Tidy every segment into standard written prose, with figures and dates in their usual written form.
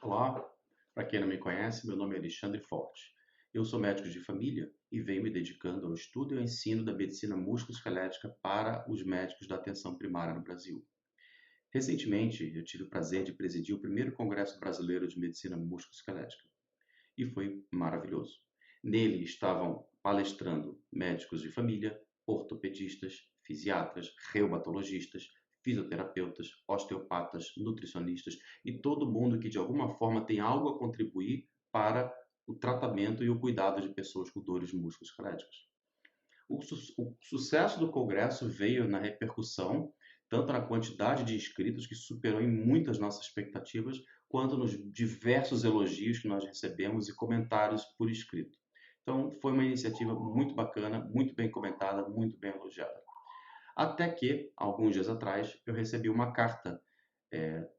Olá, para quem não me conhece, meu nome é Alexandre Forte. Eu sou médico de família e venho me dedicando ao estudo e ao ensino da medicina musculoesquelética para os médicos da atenção primária no Brasil. Recentemente, eu tive o prazer de presidir o primeiro Congresso Brasileiro de Medicina Musculoesquelética e foi maravilhoso. Nele estavam palestrando médicos de família, ortopedistas, fisiatras, reumatologistas, fisioterapeutas, osteopatas, nutricionistas e todo mundo que de alguma forma tem algo a contribuir para o tratamento e o cuidado de pessoas com dores musculoesqueléticas. O sucesso do congresso veio na repercussão, tanto na quantidade de inscritos, que superou em muitas nossas expectativas, quanto nos diversos elogios que nós recebemos e comentários por escrito. Então, foi uma iniciativa muito bacana, muito bem comentada, muito bem elogiada. Até que, alguns dias atrás, eu recebi uma carta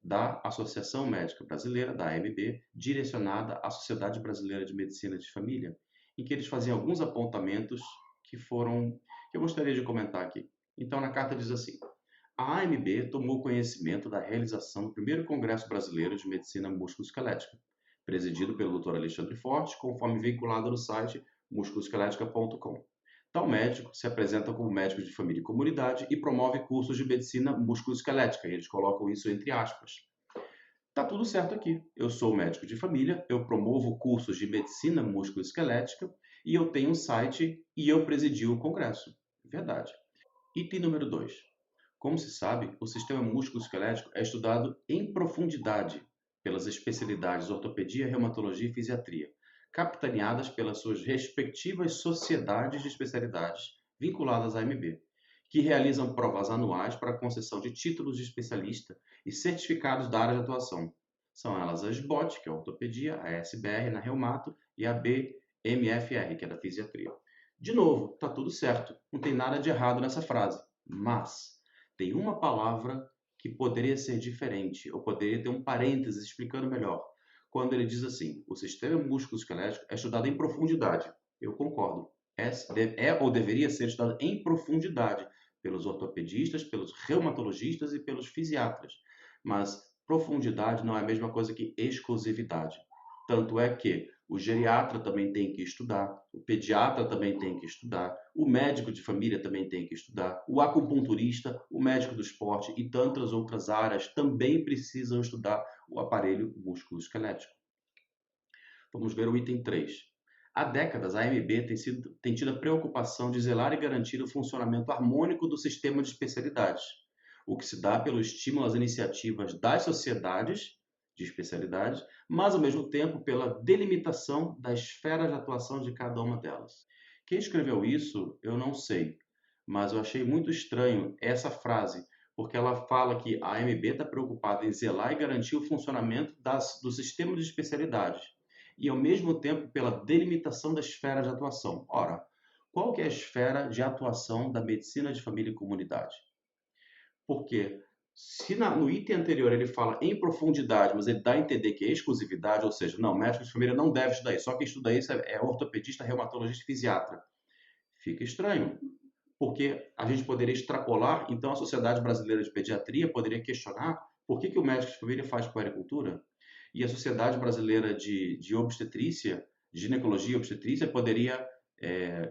da Associação Médica Brasileira, da AMB, direcionada à Sociedade Brasileira de Medicina de Família, em que eles faziam alguns apontamentos que eu gostaria de comentar aqui. Então, na carta diz assim: a AMB tomou conhecimento da realização do primeiro Congresso Brasileiro de Medicina Musculoesquelética, presidido pelo Dr. Alexandre Forte, conforme veiculado no site musculoesquelética.com. Tal médico se apresenta como médico de família e comunidade e promove cursos de medicina musculoesquelética, e eles colocam isso entre aspas. Tá tudo certo aqui. Eu sou médico de família, eu promovo cursos de medicina musculoesquelética e eu tenho um site e eu presidi o congresso. Verdade. Item número 2. Como se sabe, o sistema musculoesquelético é estudado em profundidade pelas especialidades ortopedia, reumatologia e fisiatria, capitaneadas pelas suas respectivas sociedades de especialidades vinculadas à AMB, que realizam provas anuais para a concessão de títulos de especialista e certificados da área de atuação. São elas a SBOT, que é a ortopedia, a SBR na reumato e a BMFR, que é da fisiatria. De novo, está tudo certo, não tem nada de errado nessa frase, mas tem uma palavra que poderia ser diferente, ou poderia ter um parênteses explicando melhor. Quando ele diz assim, o sistema musculoesquelético é estudado em profundidade. Eu concordo. É ou deveria ser estudado em profundidade pelos ortopedistas, pelos reumatologistas e pelos fisiatras. Mas profundidade não é a mesma coisa que exclusividade. Tanto é que o geriatra também tem que estudar, o pediatra também tem que estudar, o médico de família também tem que estudar, o acupunturista, o médico do esporte e tantas outras áreas também precisam estudar o aparelho musculoesquelético. Vamos ver o item 3. Há décadas, a AMB tem tido a preocupação de zelar e garantir o funcionamento harmônico do sistema de especialidades, o que se dá pelo estímulo às iniciativas das sociedades de especialidades, mas ao mesmo tempo pela delimitação da esfera de atuação de cada uma delas. Quem escreveu isso, eu não sei, mas eu achei muito estranho essa frase, porque ela fala que a AMB está preocupada em zelar e garantir o funcionamento do sistema de especialidades e ao mesmo tempo pela delimitação da esfera de atuação. Ora, qual que é a esfera de atuação da medicina de família e comunidade? Porque se no item anterior ele fala em profundidade, mas ele dá a entender que é exclusividade, ou seja, não, médico de família não deve estudar isso, só quem estuda isso é ortopedista, reumatologista e fisiatra. Fica estranho, porque a gente poderia extrapolar, então a Sociedade Brasileira de Pediatria poderia questionar por que o médico de família faz puericultura e a Sociedade Brasileira de Obstetrícia, de Ginecologia e Obstetrícia poderia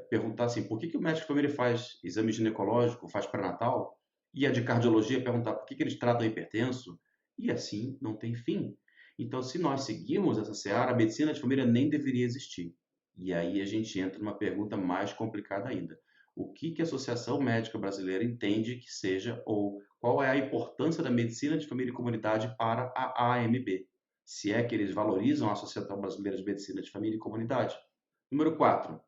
perguntar assim, por que o médico de família faz exame ginecológico, faz pré-natal, e a de cardiologia perguntar por que eles tratam hipertenso, e assim não tem fim. Então, se nós seguirmos essa seara, a medicina de família nem deveria existir. E aí a gente entra numa pergunta mais complicada ainda. O que a Associação Médica Brasileira entende que seja, ou qual é a importância da medicina de família e comunidade para a AMB? Se é que eles valorizam a Associação Brasileira de Medicina de Família e Comunidade. Número 4.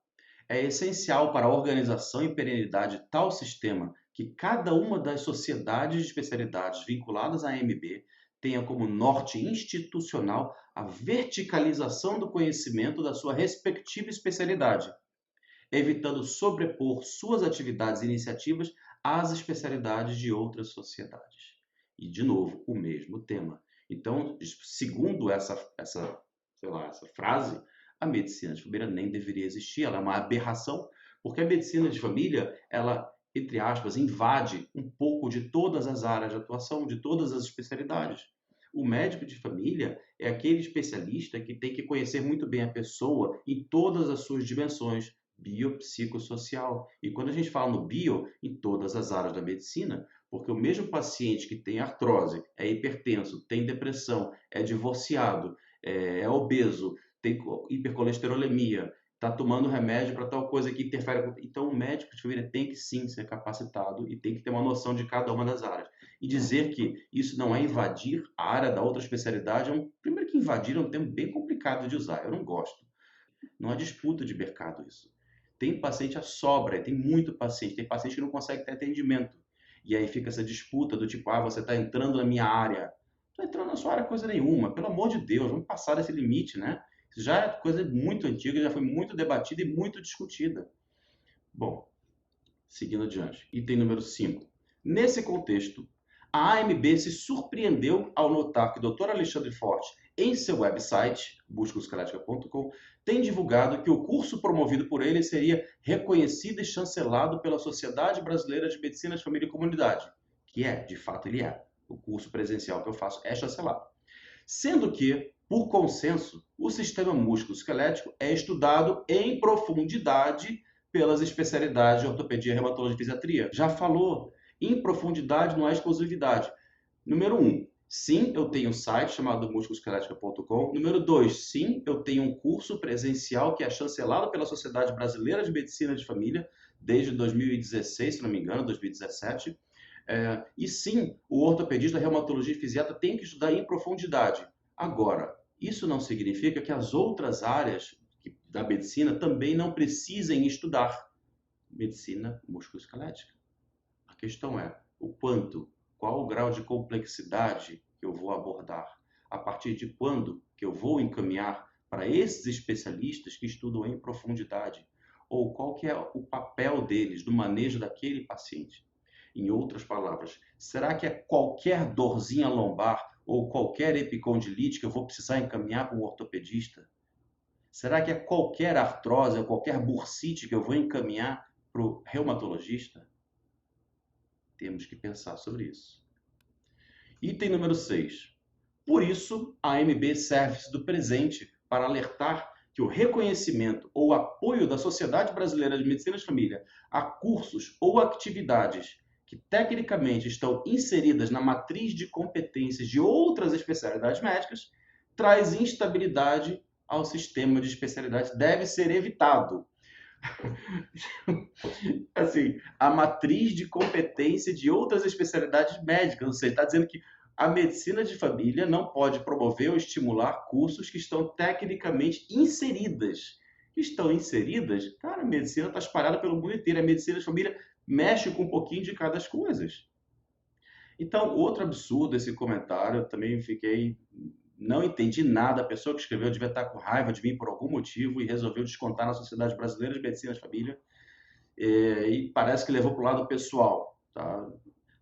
É essencial para a organização e perenidade de tal sistema que cada uma das sociedades de especialidades vinculadas à AMB tenha como norte institucional a verticalização do conhecimento da sua respectiva especialidade, evitando sobrepor suas atividades e iniciativas às especialidades de outras sociedades. E, de novo, o mesmo tema. Então, segundo essa frase, a medicina de família nem deveria existir, ela é uma aberração, porque a medicina de família, ela, entre aspas, invade um pouco de todas as áreas de atuação, de todas as especialidades. O médico de família é aquele especialista que tem que conhecer muito bem a pessoa em todas as suas dimensões, biopsicossocial. E quando a gente fala no bio, em todas as áreas da medicina, porque o mesmo paciente que tem artrose, é hipertenso, tem depressão, é divorciado, é obeso, tem hipercolesterolemia, está tomando remédio para tal coisa que interfere. Então, o médico de família tem que sim ser capacitado e tem que ter uma noção de cada uma das áreas. E dizer que isso não é invadir a área da outra especialidade, primeiro que invadir é um termo bem complicado de usar, eu não gosto. Não há disputa de mercado isso. Tem paciente à sobra, tem muito paciente, tem paciente que não consegue ter atendimento. E aí fica essa disputa do tipo, você está entrando na minha área. Não está entrando na sua área coisa nenhuma, pelo amor de Deus, vamos passar desse limite, né? Isso já é coisa muito antiga, já foi muito debatida e muito discutida. Bom, seguindo adiante. Item número 5. Nesse contexto, a AMB se surpreendeu ao notar que o Dr. Alexandre Forte, em seu website, buscoscalética.com, tem divulgado que o curso promovido por ele seria reconhecido e chancelado pela Sociedade Brasileira de Medicina de Família e Comunidade, que de fato ele é. O curso presencial que eu faço é chancelado. Sendo que, por consenso, o sistema músculo-esquelético é estudado em profundidade pelas especialidades de ortopedia, reumatologia e fisiatria. Já falou, em profundidade não é exclusividade. Número 1, sim, eu tenho um site chamado musculoesquelética.com. Número 2, sim, eu tenho um curso presencial que é chancelado pela Sociedade Brasileira de Medicina de Família desde 2016, se não me engano, 2017. E sim, o ortopedista, reumatologia e fisiatra tem que estudar em profundidade. Agora, isso não significa que as outras áreas da medicina também não precisem estudar medicina musculoesquelética. A questão é o quanto, qual o grau de complexidade que eu vou abordar, a partir de quando que eu vou encaminhar para esses especialistas que estudam em profundidade, ou qual que é o papel deles no manejo daquele paciente. Em outras palavras, será que é qualquer dorzinha lombar ou qualquer epicondilite que eu vou precisar encaminhar para um ortopedista? Será que é qualquer artrose ou qualquer bursite que eu vou encaminhar para o reumatologista? Temos que pensar sobre isso. Item número 6. Por isso, a AMB serve-se do presente para alertar que o reconhecimento ou apoio da Sociedade Brasileira de Medicina de Família a cursos ou atividades que tecnicamente estão inseridas na matriz de competências de outras especialidades médicas traz instabilidade ao sistema de especialidades, deve ser evitado. Assim, a matriz de competência de outras especialidades médicas, ou seja, está dizendo que a medicina de família não pode promover ou estimular cursos que estão tecnicamente inseridas. Estão inseridas? Cara, a medicina está espalhada pelo mundo inteiro. A medicina de família mexe com um pouquinho de cada das coisas. Então, outro absurdo esse comentário, eu também não entendi nada. A pessoa que escreveu devia estar com raiva de mim por algum motivo e resolveu descontar na Sociedade Brasileira de Medicina de Família. E parece que levou para o lado pessoal. Tá?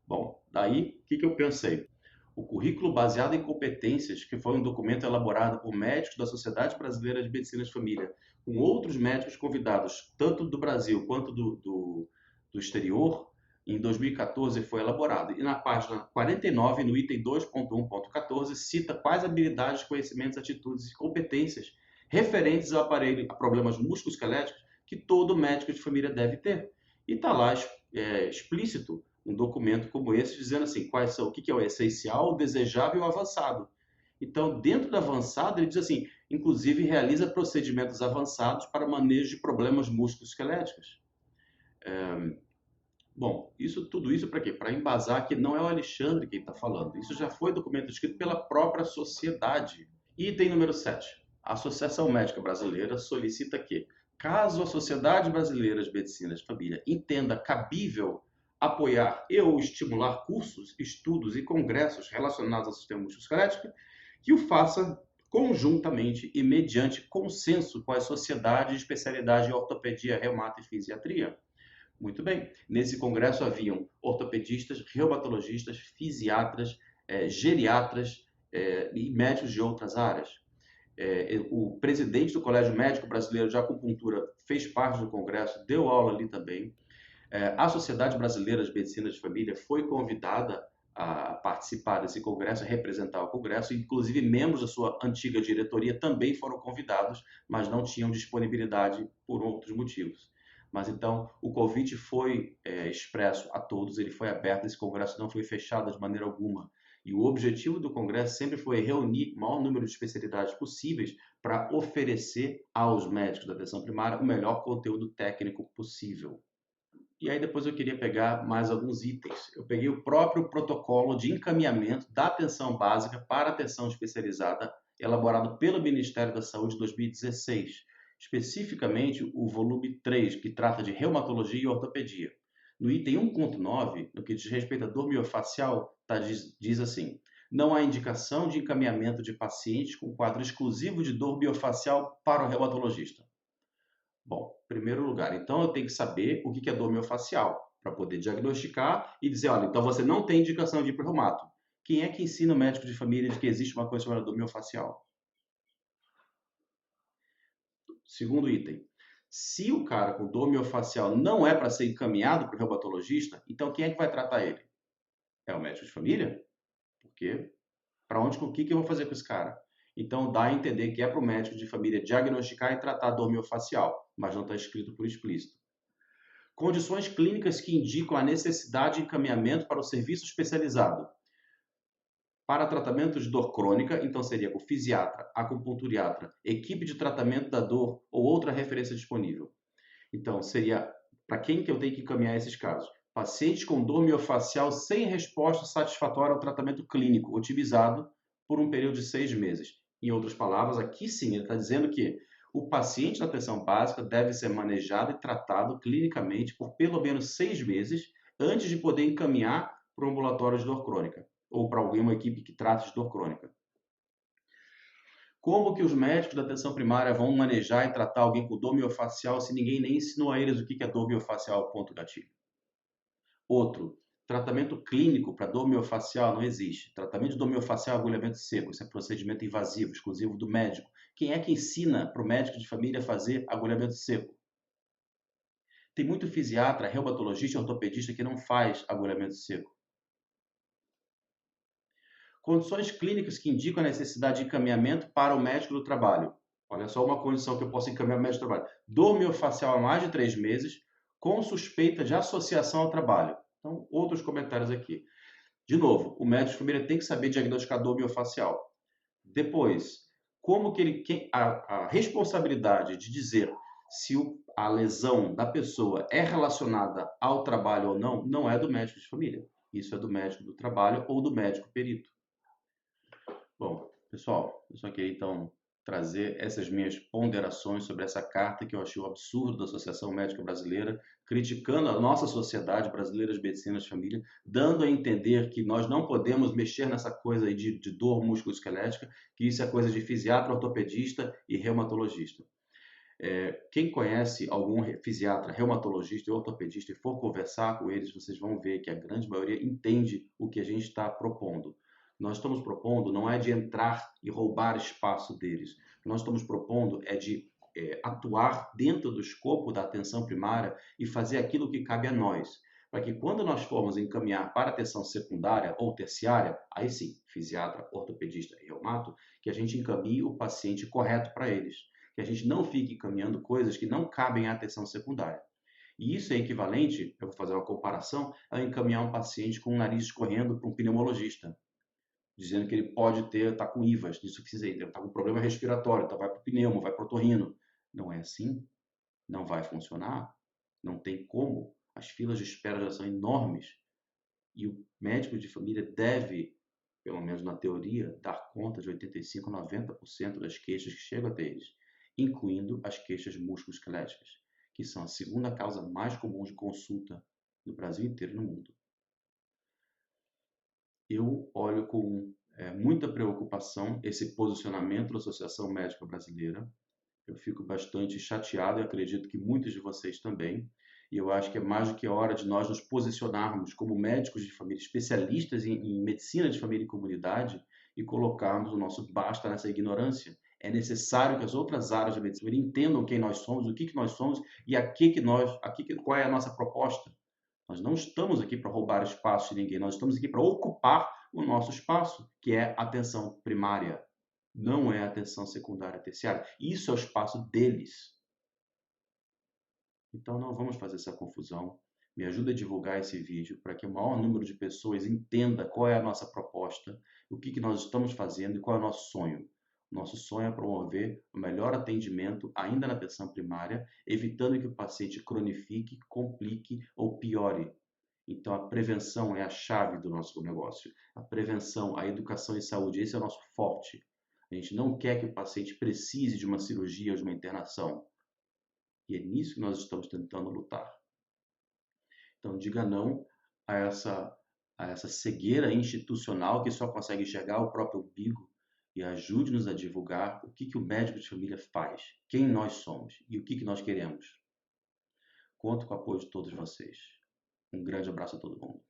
Bom, daí, o que eu pensei? O currículo baseado em competências, que foi um documento elaborado por médicos da Sociedade Brasileira de Medicina de Família, com outros médicos convidados, tanto do Brasil quanto do exterior, em 2014 foi elaborado. E na página 49, no item 2.1.14, cita quais habilidades, conhecimentos, atitudes e competências referentes ao aparelho, a problemas musculoesqueléticos que todo médico de família deve ter. E está lá explícito um documento como esse, dizendo assim, quais são, o que é o essencial, o desejável e o avançado. Então, dentro do avançado, ele diz assim, inclusive realiza procedimentos avançados para manejo de problemas musculoesqueléticos. Bom, tudo isso para quê? Para embasar que não é o Alexandre quem está falando. Isso já foi documento escrito pela própria sociedade. Item número 7. A Associação Médica Brasileira solicita que, caso a Sociedade Brasileira de Medicina de Família entenda cabível apoiar e ou estimular cursos, estudos e congressos relacionados ao sistema musculoesquelético, que o faça conjuntamente e mediante consenso com as sociedades de especialidade em ortopedia, reumato e fisiatria. Muito bem. Nesse congresso haviam ortopedistas, reumatologistas, fisiatras, geriatras e médicos de outras áreas. O presidente do Colégio Médico Brasileiro de Acupuntura fez parte do congresso, deu aula ali também. A Sociedade Brasileira de Medicina de Família foi convidada a participar desse congresso, a representar o congresso, inclusive membros da sua antiga diretoria também foram convidados, mas não tinham disponibilidade por outros motivos. Mas então o convite foi expresso a todos, ele foi aberto, esse congresso não foi fechado de maneira alguma. E o objetivo do congresso sempre foi reunir o maior número de especialidades possíveis para oferecer aos médicos da atenção primária o melhor conteúdo técnico possível. E aí depois eu queria pegar mais alguns itens. Eu peguei o próprio protocolo de encaminhamento da atenção básica para atenção especializada, elaborado pelo Ministério da Saúde em 2016, especificamente o volume 3, que trata de reumatologia e ortopedia. No item 1.9, no que diz respeito à dor miofacial, diz assim: não há indicação de encaminhamento de pacientes com quadro exclusivo de dor miofacial para o reumatologista. Bom, em primeiro lugar, então eu tenho que saber o que é dor miofacial, para poder diagnosticar e dizer, olha, então você não tem indicação de ir para o reumato. Quem é que ensina o médico de família de que existe uma coisa chamada dor miofacial? Segundo item, se o cara com dor miofacial não é para ser encaminhado para o reumatologista, então quem é que vai tratar ele? É o médico de família? Porque para onde, o que eu vou fazer com esse cara? Então dá a entender que é para o médico de família diagnosticar e tratar a dor miofacial, mas não está escrito por explícito. Condições clínicas que indicam a necessidade de encaminhamento para o serviço especializado. Para tratamento de dor crônica, então seria com fisiatra, acupunturiatra, equipe de tratamento da dor ou outra referência disponível. Então, seria para quem que eu tenho que encaminhar esses casos? Pacientes com dor miofacial sem resposta satisfatória ao tratamento clínico, otimizado por um período de 6 meses. Em outras palavras, aqui sim, ele está dizendo que o paciente da atenção básica deve ser manejado e tratado clinicamente por pelo menos 6 meses antes de poder encaminhar para o ambulatório de dor crônica ou para alguma equipe que trate de dor crônica. Como que os médicos da atenção primária vão manejar e tratar alguém com dor miofacial se ninguém nem ensinou a eles o que é dor miofacial, ponto gatilho? Outro, tratamento clínico para dor miofacial não existe. Tratamento de dor miofacial é agulhamento seco, isso é procedimento invasivo, exclusivo do médico. Quem é que ensina para o médico de família a fazer agulhamento seco? Tem muito fisiatra, reumatologista e ortopedista que não faz agulhamento seco. Condições clínicas que indicam a necessidade de encaminhamento para o médico do trabalho. Olha só uma condição que eu posso encaminhar para o médico do trabalho. Dor miofacial há mais de 3 meses, com suspeita de associação ao trabalho. Então, outros comentários aqui. De novo, o médico de família tem que saber diagnosticar dor miofacial. Depois, como que a responsabilidade de dizer se a lesão da pessoa é relacionada ao trabalho ou não, não é do médico de família. Isso é do médico do trabalho ou do médico perito. Bom, pessoal, eu só queria então trazer essas minhas ponderações sobre essa carta que eu achei um absurdo da Associação Médica Brasileira, criticando a nossa sociedade brasileira de medicina de família, dando a entender que nós não podemos mexer nessa coisa aí de dor musculoesquelética, que isso é coisa de fisiatra, ortopedista e reumatologista. Quem conhece algum fisiatra, reumatologista e ortopedista e for conversar com eles, vocês vão ver que a grande maioria entende o que a gente está propondo. Nós estamos propondo não é de entrar e roubar espaço deles. O que nós estamos propondo é de atuar dentro do escopo da atenção primária e fazer aquilo que cabe a nós. Para que quando nós formos encaminhar para a atenção secundária ou terciária, aí sim, fisiatra, ortopedista e reumato, que a gente encaminhe o paciente correto para eles. Que a gente não fique encaminhando coisas que não cabem à atenção secundária. E isso é equivalente, eu vou fazer uma comparação, a encaminhar um paciente com o nariz escorrendo para um pneumologista, dizendo que ele pode estar com IVAS, insuficiência, está com problema respiratório, então vai para o pneumo, vai para o otorrino. Não é assim, não vai funcionar, não tem como. As filas de espera já são enormes e o médico de família deve, pelo menos na teoria, dar conta de 85% a 90% das queixas que chegam até eles, incluindo as queixas musculoesqueléticas, que são a segunda causa mais comum de consulta no Brasil inteiro e no mundo. Eu olho com muita preocupação esse posicionamento da Associação Médica Brasileira. Eu fico bastante chateado e acredito que muitos de vocês também. E eu acho que é mais do que a hora de nós nos posicionarmos como médicos de família, especialistas em medicina de família e comunidade, e colocarmos o nosso basta nessa ignorância. É necessário que as outras áreas da medicina entendam quem nós somos, o que nós somos e qual é a nossa proposta. Nós não estamos aqui para roubar espaço de ninguém, nós estamos aqui para ocupar o nosso espaço, que é a atenção primária, não é a atenção secundária e terciária. Isso é o espaço deles. Então não vamos fazer essa confusão. Me ajuda a divulgar esse vídeo para que o maior número de pessoas entenda qual é a nossa proposta, o que nós estamos fazendo e qual é o nosso sonho. Nosso sonho é promover o melhor atendimento ainda na atenção primária, evitando que o paciente cronifique, complique ou piore. Então a prevenção é a chave do nosso negócio. A prevenção, a educação em saúde, esse é o nosso forte. A gente não quer que o paciente precise de uma cirurgia ou de uma internação. E é nisso que nós estamos tentando lutar. Então, diga não a essa cegueira institucional que só consegue enxergar o próprio umbigo e ajude-nos a divulgar o que o médico de família faz, quem nós somos e o que nós queremos. Conto com o apoio de todos vocês. Um grande abraço a todo mundo.